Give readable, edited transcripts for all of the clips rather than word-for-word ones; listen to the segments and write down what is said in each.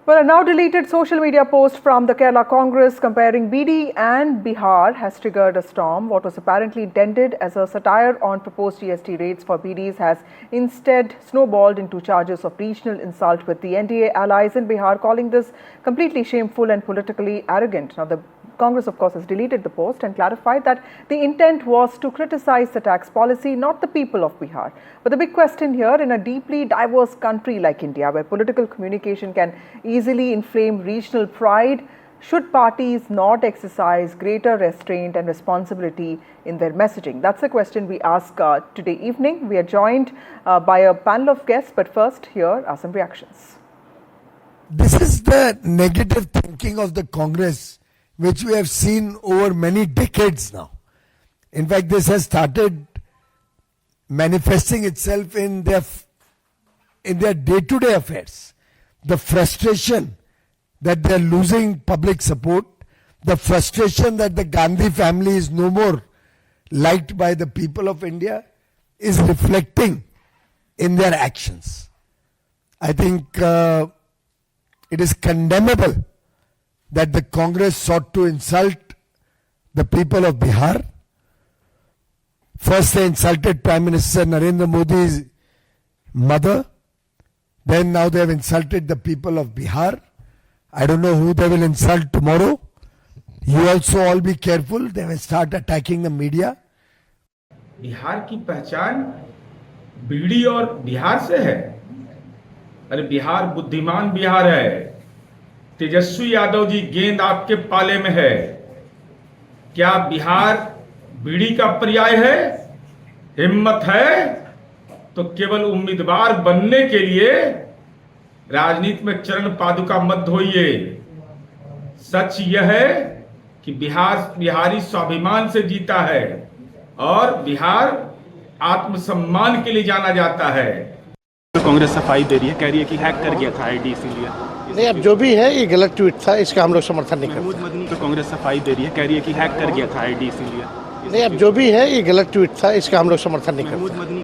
Well, a now deleted social media post from the Kerala Congress comparing Beedi and Bihar has triggered a storm. What was apparently intended as a satire on proposed GST rates for Beedis has instead snowballed into charges of regional insult, with the NDA allies in Bihar calling this completely shameful and politically arrogant. Now, the Congress, of course, has deleted the post and clarified that the intent was to criticize the tax policy, not the people of Bihar. But the big question here, in a deeply diverse country like India, where political communication can easily inflame regional pride, should parties not exercise greater restraint and responsibility in their messaging? That's the question we ask today evening. We are joined by a panel of guests, but first, here are some reactions. This is the negative thinking of the Congress, which we have seen over many decades now. In fact, this has started manifesting itself in their day-to-day affairs. The frustration that they are losing public support, the frustration that the Gandhi family is no more liked by the people of India, is reflecting in their actions. I think it is condemnable that the Congress sought to insult the people of Bihar. First they insulted Prime Minister Narendra Modi's mother. Then now they have insulted the people of Bihar. I don't know who they will insult tomorrow. You also all be careful. They will start attacking the media. Bihar की पहचान बीड़ी और बिहार से है। अरे बिहार बुद्धिमान बिहार है। तेजस्वी यादव जी गेंद आपके पाले में है। क्या बिहार बीड़ी का पर्याय है? हिम्मत है तो केवल उम्मीदवार बनने के लिए राजनीति में चरण पादुका मत धोइए। सच यह है कि बिहारी स्वाभिमान से जीता है और बिहार आत्मसम्मान के लिए जाना जाता है। कांग्रेस सफाई दे रही है, कह रही है कि हैक कर गया था आईडी, इसीलिए नहीं, अब जो भी है ये गलत ट्वीट था, इसका हम लोग समर्थन नहीं करते। तो कांग्रेस सफाई दे रही है, कह रही है कि हैक कर गया था आईडी, इसीलिए नहीं, अब जो भी है ये गलत ट्वीट था, इसका हम लोग समर्थन नहीं करते।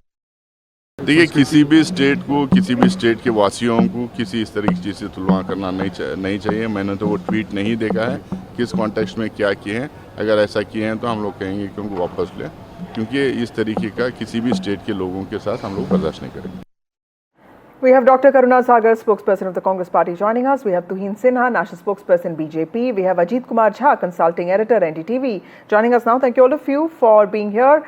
देखिए, किसी भी स्टेट के वासियों को किसी इस तरह की चीज़ से तुलना करना नहीं चाहिए। मैंने तो वो ट्वीट नहीं देखा है किस कॉन्टेक्स्ट में क्या किए हैं। अगर ऐसा किए हैं तो हम लोग कहेंगे कि उनको वापस लें, क्योंकि इस तरीके का किसी भी स्टेट के लोगों के साथ हम लोग बर्दाश्त नहीं करेंगे। We have Dr. Karuna Sagar, spokesperson of the Congress Party, joining us. We have Tuhin Sinha, national spokesperson, BJP. We have Ajit Kumar Jha, consulting editor, NDTV, joining us now. Thank you all of you for being here.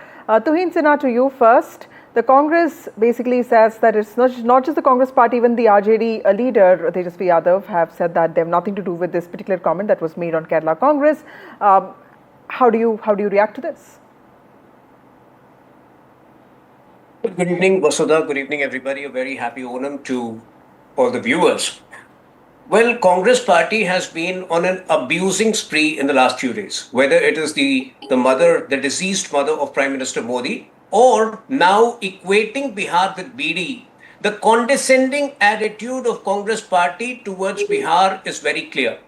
Tuhin Sinha, to you first. The Congress basically says that it's not just the Congress Party, even the RJD leader, Tejasvi Yadav, have said that they have nothing to do with this particular comment that was made on Kerala Congress. How do you react to this? Good evening, Vasudha. Good evening, everybody. A very happy Onam to all the viewers. Well, Congress Party has been on an abusing spree in the last few days, whether it is the deceased mother of Prime Minister Modi, or now equating Bihar with Beedi. The condescending attitude of Congress Party towards Bihar is very clear.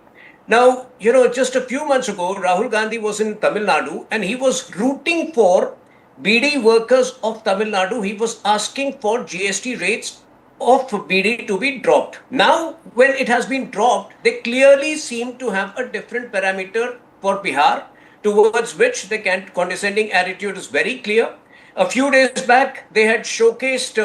Now, just a few months ago, Rahul Gandhi was in Tamil Nadu and he was rooting for Beedi workers of Tamil Nadu. He was asking for GST rates of Beedi to be dropped. Now, when it has been dropped, they clearly seem to have a different parameter for Bihar, towards which the condescending attitude is very clear. A few days back, they had showcased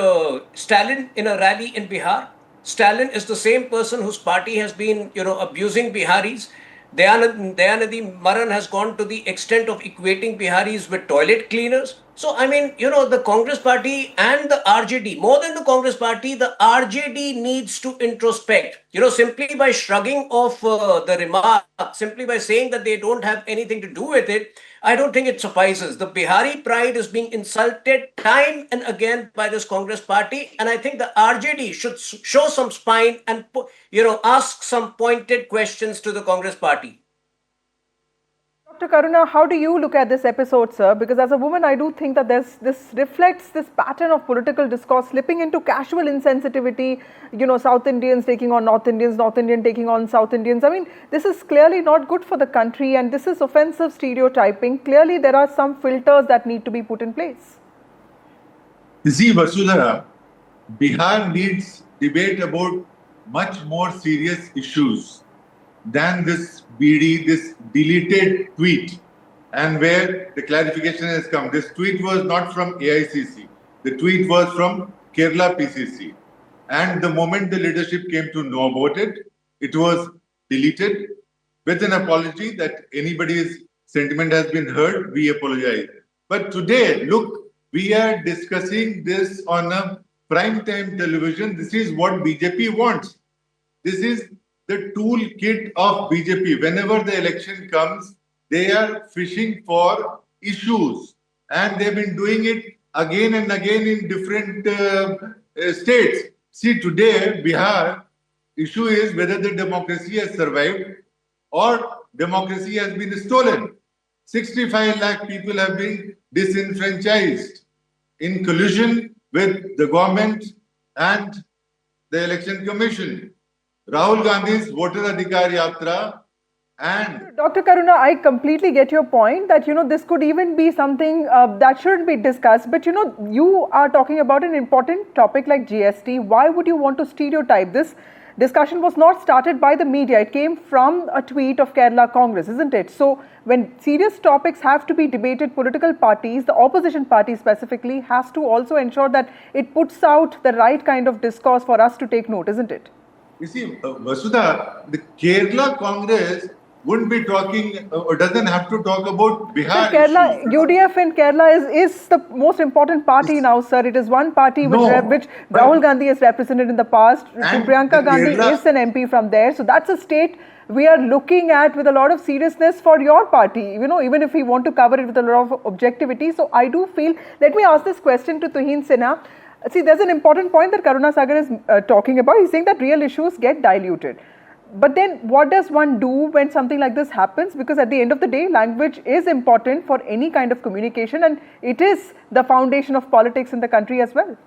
Stalin in a rally in Bihar. Stalin is the same person whose party has been, abusing Biharis. Dayanadi Maran has gone to the extent of equating Biharis with toilet cleaners. So, the Congress Party and the RJD, more than the Congress Party, the RJD needs to introspect. Simply by shrugging off the remark, simply by saying that they don't have anything to do with it, I don't think it suffices. The Bihari pride is being insulted time and again by this Congress Party, and I think the RJD should show some spine and, ask some pointed questions to the Congress Party. Dr. Karuna, how do you look at this episode, sir? Because as a woman, I do think that this reflects this pattern of political discourse slipping into casual insensitivity, South Indians taking on North Indians, North Indian taking on South Indians. I mean, this is clearly not good for the country, and this is offensive stereotyping. Clearly, there are some filters that need to be put in place. You see, Vasudha, Bihar needs debate about much more serious issues than this BD, this deleted tweet, and where the clarification has come. This tweet was not from AICC. The tweet was from Kerala PCC. And the moment the leadership came to know about it, it was deleted with an apology that anybody's sentiment has been hurt. We apologize. But today, look, we are discussing this on a prime time television. This is what BJP wants. This is the toolkit of BJP. Whenever the election comes, they are fishing for issues. And they've been doing it again and again in different states. See, today, Bihar, issue is whether the democracy has survived or democracy has been stolen. 65 lakh people have been disenfranchised in collusion with the government and the election commission. Rahul Gandhi's voter adhikar yatra and Dr. Karuna, I completely get your point that, this could even be something that shouldn't be discussed. But, you are talking about an important topic like GST. Why would you want to stereotype this? Discussion was not started by the media. It came from a tweet of Kerala Congress, isn't it? So when serious topics have to be debated, political parties, the opposition party specifically, has to also ensure that it puts out the right kind of discourse for us to take note, isn't it? you see, Vasudha, the Kerala Congress wouldn't be talking or doesn't have to talk about Bihar. So Kerala, UDF in Kerala is the most important party now, sir. It is one party which Rahul Gandhi has represented in the past. Priyanka Gandhi is an MP from there. So that's a state we are looking at with a lot of seriousness for your party, even if we want to cover it with a lot of objectivity. So I do feel, let me ask this question to Tuhin Sinha. See, there's an important point that Karuna Sagar is talking about. He's saying that real issues get diluted. But then what does one do when something like this happens? Because at the end of the day, language is important for any kind of communication, and it is the foundation of politics in the country as well.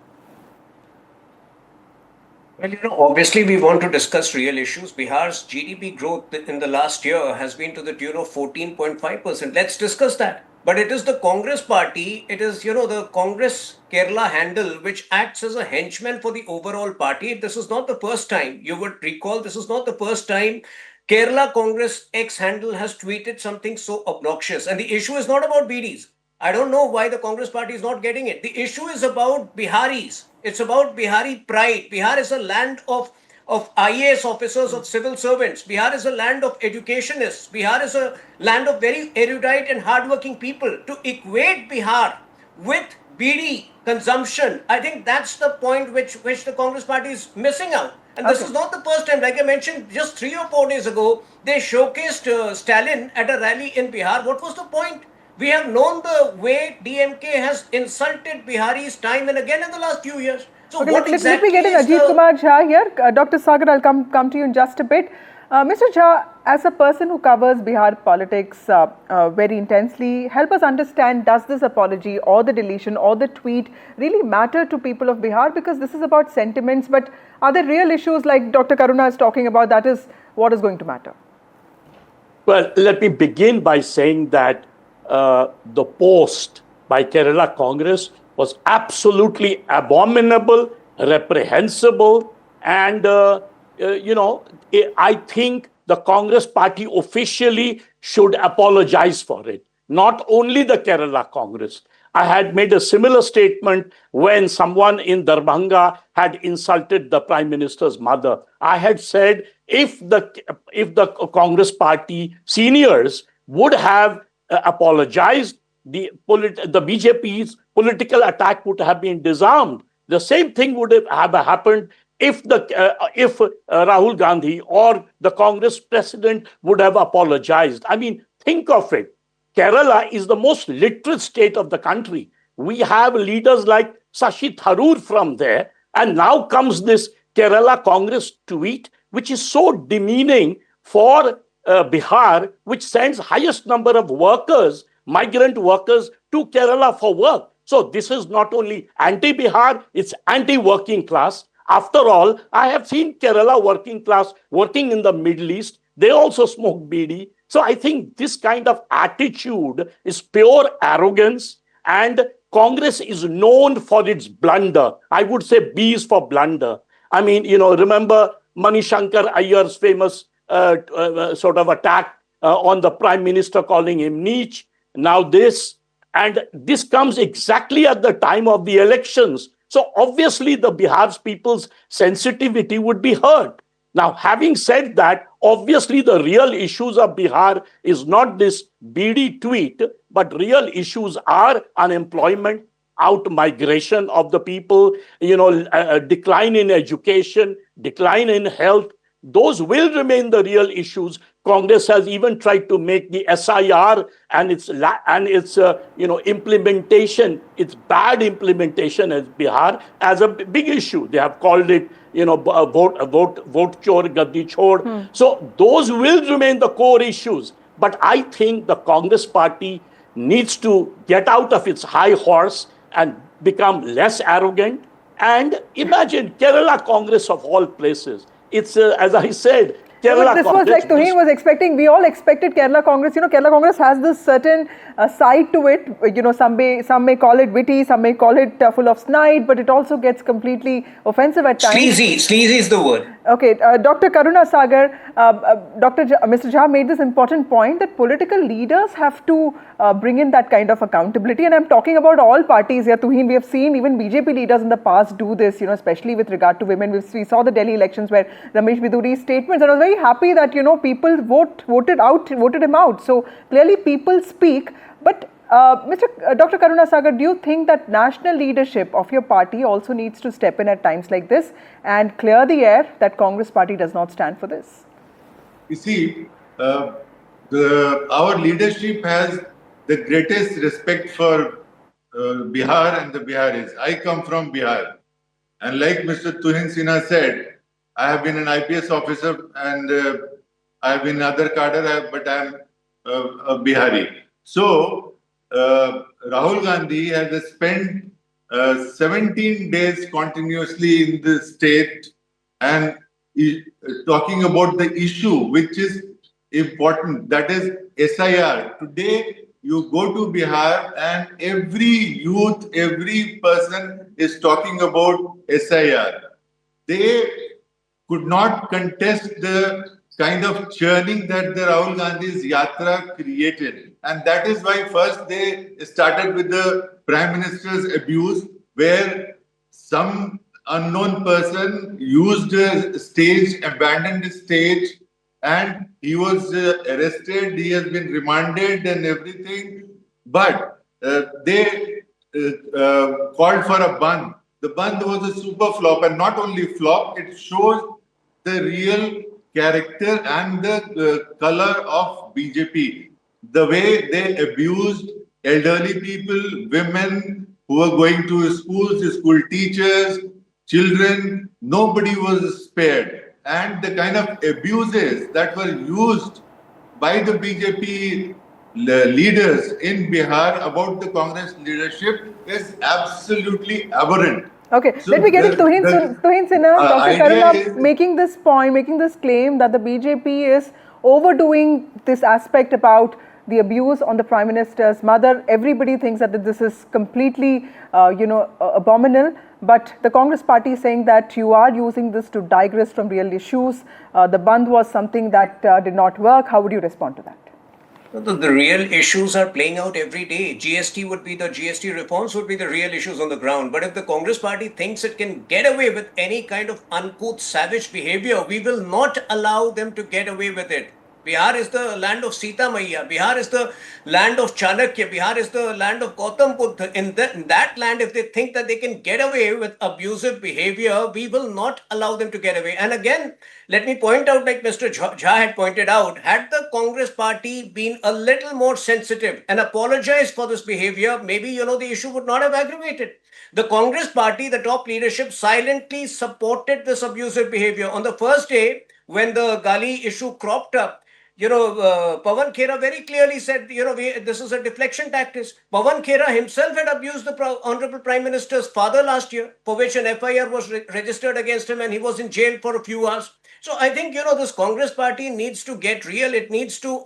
Well, obviously we want to discuss real issues. Bihar's GDP growth in the last year has been to the tune of 14.5%. Let's discuss that. But it is the Congress party, it is, the Congress Kerala handle, which acts as a henchman for the overall party. This is not the first time. You would recall, this is not the first time Kerala Congress X handle has tweeted something so obnoxious. And the issue is not about Beedis. I don't know why the Congress party is not getting it. The issue is about Biharis. It's about Bihari pride. Bihar is a land of IAS officers, of civil servants. Bihar is a land of educationists. Bihar is a land of very erudite and hardworking people. To equate Bihar with Beedi consumption, I think that's the point which the Congress party is missing out. And this is not the first time. Like I mentioned, just 3 or 4 days ago, they showcased Stalin at a rally in Bihar. What was the point? We have known the way DMK has insulted Biharis time and again in the last few years. So okay, let me get in Ajit Kumar Jha here. Dr. Sagar, I'll come to you in just a bit. Mr. Jha, as a person who covers Bihar politics very intensely, help us understand, does this apology or the deletion or the tweet really matter to people of Bihar? Because this is about sentiments, but are there real issues like Dr. Karuna is talking about, that is what is going to matter? Well, let me begin by saying that the post by Kerala Congress was absolutely abominable, reprehensible, and I think the Congress party officially should apologize for it. Not only the Kerala Congress. I had made a similar statement when someone in Darbhanga had insulted the Prime Minister's mother. I had said if the Congress party seniors would have apologized, the BJP's political attack would have been disarmed. The same thing would have happened if Rahul Gandhi or the Congress president would have apologized. I mean, think of it. Kerala is the most literate state of the country. We have leaders like Shashi Tharoor from there, and now comes this Kerala Congress tweet, which is so demeaning for Bihar, which sends highest number of workers, migrant workers, to Kerala for work. So this is not only anti-Bihar, it's anti-working class. After all, I have seen Kerala working class working in the Middle East. They also smoke Beedi. So I think this kind of attitude is pure arrogance, and Congress is known for its blunder. I would say B is for blunder. I mean, remember Manishankar Iyer's famous sort of attack on the Prime Minister, calling him niche. Now this, and this comes exactly at the time of the elections. So obviously the Bihar's people's sensitivity would be hurt. Now, having said that, obviously the real issues of Bihar is not this Beedi tweet, but real issues are unemployment, out migration of the people, decline in education, decline in health. Those will remain the real issues. Congress has even tried to make the SIR and its implementation, its bad implementation as Bihar, as a big issue. They have called it, vote chor, gaddi chhod. So those will remain the core issues. But I think the Congress party needs to get out of its high horse and become less arrogant. And imagine Kerala Congress of all places. It's, as I said, Kerala this Congress. was like Tuhin was expecting. We all expected Kerala Congress. Kerala Congress has this certain side to it. Some may call it witty, some may call it full of snide, but it also gets completely offensive at times. Sleazy is the word. Okay, Dr. Karuna Sagar, Mr. Jha made this important point that political leaders have to bring in that kind of accountability, and I'm talking about all parties here. Tuhin, we have seen even BJP leaders in the past do this, especially with regard to women. We saw the Delhi elections where Ramesh Biduri's statements, and I was very happy that people voted him out. So clearly, people speak. But Dr. Karuna Sagar, do you think that national leadership of your party also needs to step in at times like this and clear the air that Congress party does not stand for this? You see, our leadership has the greatest respect for Bihar and the Biharis. I come from Bihar. And like Mr. Tuhin Sinha said, I have been an IPS officer and I have been other cadre, but I am a Bihari. So, Rahul Gandhi has spent 17 days continuously in the state and talking about the issue which is important, that is SIR. Today, you go to Bihar and every youth, every person is talking about SIR. They could not contest the kind of churning that the Rahul Gandhi's Yatra created. And that is why first they started with the Prime Minister's abuse, where some unknown person used a stage, abandoned the stage, and he was arrested, he has been remanded and everything. But they called for a Bandh. The Bandh was a super flop, and not only flop, it shows the real character and the color of BJP. The way they abused elderly people, women who were going to schools, school teachers, children, nobody was spared. And the kind of abuses that were used by the BJP leaders in Bihar about the Congress leadership is absolutely aberrant. Okay, So let me get it. Tuhin Sinha, Dr. idea Karuna is- making this point, making this claim that the BJP is overdoing this aspect about the abuse on the Prime Minister's mother. Everybody thinks that this is completely, abominable. But the Congress party is saying that you are using this to digress from real issues. The Bandh was something that did not work. How would you respond to that? The real issues are playing out every day. GST reforms would be the real issues on the ground. But if the Congress party thinks it can get away with any kind of uncouth, savage behavior, we will not allow them to get away with it. Bihar is the land of Sita Maiya. Bihar is the land of Chanakya. Bihar is the land of Gautam Buddha. In that land, if they think that they can get away with abusive behavior, we will not allow them to get away. And again, let me point out, like Mr. Jha had pointed out, had the Congress party been a little more sensitive and apologized for this behavior, maybe, the issue would not have aggravated. The Congress party, the top leadership, silently supported this abusive behavior. On the first day, when the Gali issue cropped up, Pawan Khera very clearly said, this is a deflection tactic. Pawan Khera himself had abused the Honorable Prime Minister's father last year, for which an FIR was registered against him and he was in jail for a few hours. So I think, this Congress party needs to get real. It needs to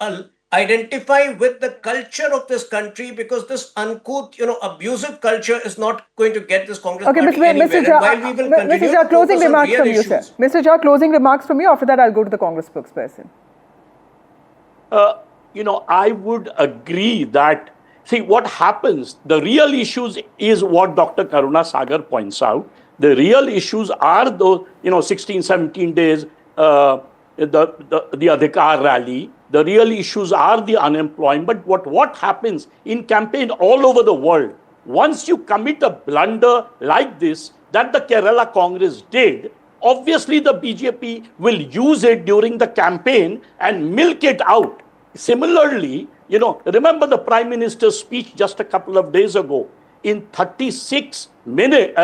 identify with the culture of this country, because this uncouth, abusive culture is not going to get this Congress Okay, party anywhere. And while we will continue Mr. Jha, to closing focus on remarks real from you, sir. issues. Mr. Jha, closing remarks from you. After that, I'll go to the Congress spokesperson. I would agree that, see, what happens, the real issues is what Dr. Karuna Sagar points out. The real issues are those, 16, 17 days, the Adhikar rally. The real issues are the unemployment. But what happens in campaign all over the world, once you commit a blunder like this, that the Kerala Congress did, obviously the BJP will use it during the campaign and milk it out. Similarly, remember the Prime Minister's speech just a couple of days ago. In 36 minutes,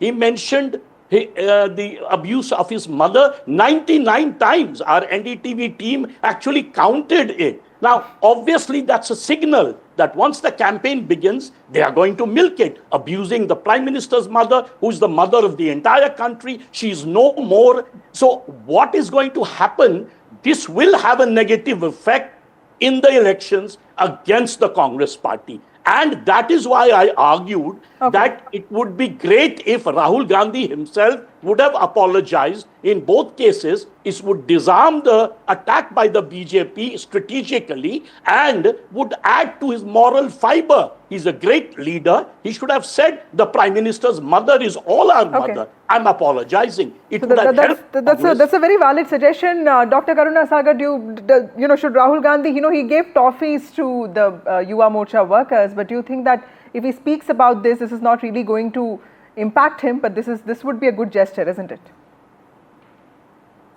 he mentioned the abuse of his mother 99 times. Our NDTV team actually counted it. Now, obviously, that's a signal that once the campaign begins, they are going to milk it, abusing the Prime Minister's mother, who's the mother of the entire country. She's no more. So what is going to happen? This will have a negative effect in the elections against the Congress party. And that is why I argued that it would be great if Rahul Gandhi himself would have apologized. In both cases, it would disarm the attack by the BJP strategically and would add to his moral fiber. He's a great leader. He should have said the Prime Minister's mother is all our mother. I'm apologizing. It would have helped. That's a very valid suggestion. Dr. Karuna Sagar, should Rahul Gandhi, he gave toffees to the Yuva Morcha workers, but do you think that if he speaks about this is not really going to impact him, but this would be a good gesture, isn't it?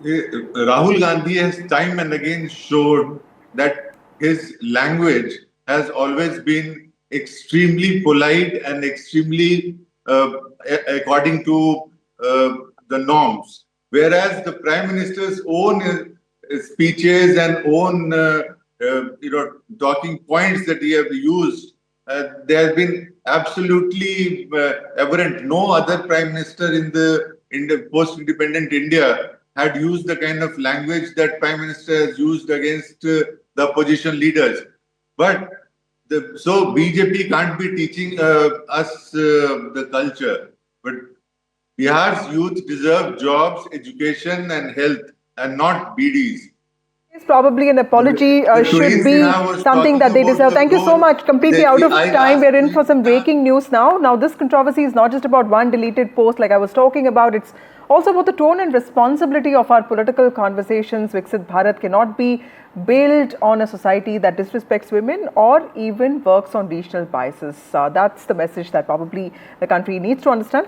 Rahul Gandhi has time and again showed that his language has always been extremely polite and extremely according to the norms. Whereas the Prime Minister's own speeches and own talking points that he have used, they have been absolutely aberrant. No other Prime Minister in the post-independent India had used the kind of language that Prime Minister has used against the opposition leaders. But so BJP can't be teaching us the culture. But Bihar's youth deserve jobs, education and health, and not Beedis. Probably an apology should be something that they deserve. Thank you so much. Completely out of time. We're in for some breaking news now. Now, this controversy is not just about one deleted post like I was talking about. It's also about the tone and responsibility of our political conversations. Viksit Bharat cannot be built on a society that disrespects women or even works on regional biases. That's the message that probably the country needs to understand.